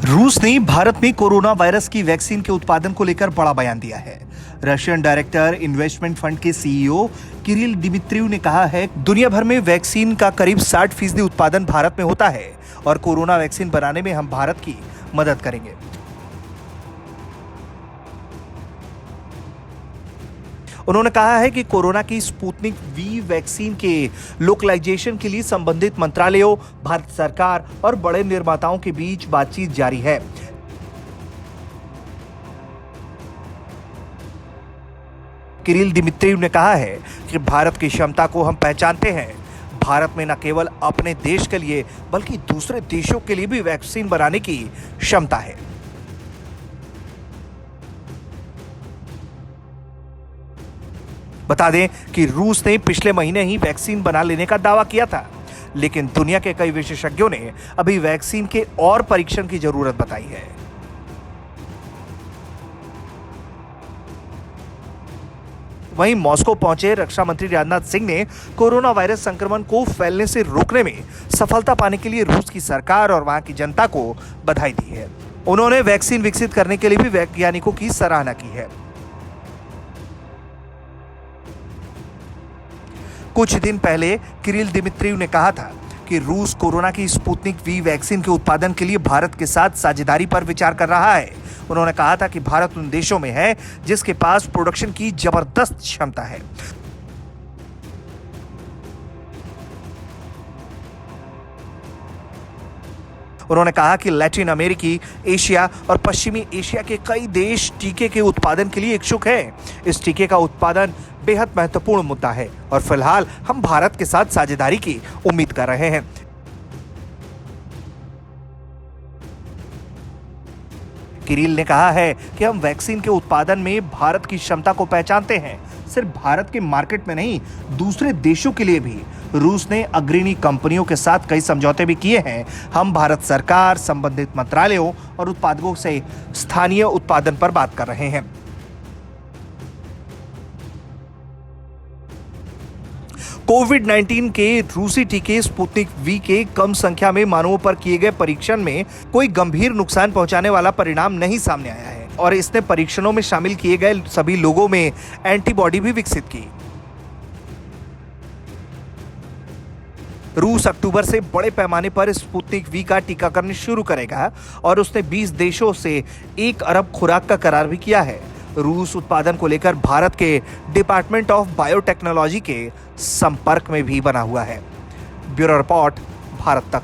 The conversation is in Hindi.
रूस ने भारत में कोरोना वायरस की वैक्सीन के उत्पादन को लेकर बड़ा बयान दिया है। रशियन डायरेक्टर इन्वेस्टमेंट फंड के सीईओ किरिल दिमित्रिव ने कहा है, दुनिया भर में वैक्सीन का करीब 60% उत्पादन भारत में होता है और कोरोना वैक्सीन बनाने में हम भारत की मदद करेंगे। उन्होंने कहा है कि कोरोना की स्पुतनिक वी वैक्सीन के लोकलाइजेशन के लिए संबंधित मंत्रालयों, भारत सरकार और बड़े निर्माताओं के बीच बातचीत जारी है। किरिल दिमित्रिव ने कहा है कि भारत की क्षमता को हम पहचानते हैं। भारत में न केवल अपने देश के लिए बल्कि दूसरे देशों के लिए भी वैक्सीन बनाने की क्षमता है। बता दें कि रूस ने पिछले महीने ही वैक्सीन बना लेने का दावा किया था, लेकिन दुनिया के कई विशेषज्ञों ने अभी वैक्सीन के और परीक्षण की जरूरत बताई है। वहीं मॉस्को पहुंचे रक्षा मंत्री राजनाथ सिंह ने कोरोना वायरस संक्रमण को फैलने से रोकने में सफलता पाने के लिए रूस की सरकार और वहां की जनता को बधाई दी है। उन्होंने वैक्सीन विकसित करने के लिए भी वैज्ञानिकों की सराहना की है। कुछ दिन पहले किरिल दिमित्रिव ने कहा था कि रूस कोरोना की स्पुतनिक वी वैक्सीन के उत्पादन के लिए भारत के साथ साझेदारी पर विचार कर रहा है। उन्होंने कहा था कि भारत उन देशों में है जिसके पास प्रोडक्शन की जबरदस्त क्षमता है। उन्होंने कहा कि लैटिन अमेरिकी, एशिया और पश्चिमी एशिया के कई देश टीके के उत्पादन के लिए इच्छुक हैं। इस टीके का उत्पादन बेहद महत्वपूर्ण मुद्दा है और फिलहाल हम भारत के साथ साझेदारी की उम्मीद कर रहे हैं। किरिल ने कहा है कि हम वैक्सीन के उत्पादन में भारत की क्षमता को पहचानते हैं। सिर्फ भारत के मार्केट में नहीं, दूसरे देशों के लिए भी रूस ने अग्रणी कंपनियों के साथ कई समझौते भी किए हैं। हम भारत सरकार, संबंधित मंत्रालयों और उत्पादकों से स्थानीय उत्पादन पर बात कर रहे हैं। कोविड-19 के रूसी टीके स्पुतनिक वी के कम संख्या में मानवों पर किए गए परीक्षण में कोई गंभीर नुकसान पहुंचाने वाला परिणाम नहीं सामने आया है और इसने परीक्षणों में शामिल किए गए सभी लोगों में एंटीबॉडी भी विकसित की। रूस अक्टूबर से बड़े पैमाने पर स्पुतनिक वी का टीकाकरण शुरू करेगा और उसने 20 देशों से 1 अरब खुराक का करार भी किया है। रूस उत्पादन को लेकर भारत के डिपार्टमेंट ऑफ बायोटेक्नोलॉजी के संपर्क में भी बना हुआ है। ब्यूरो रिपोर्ट, भारत तक।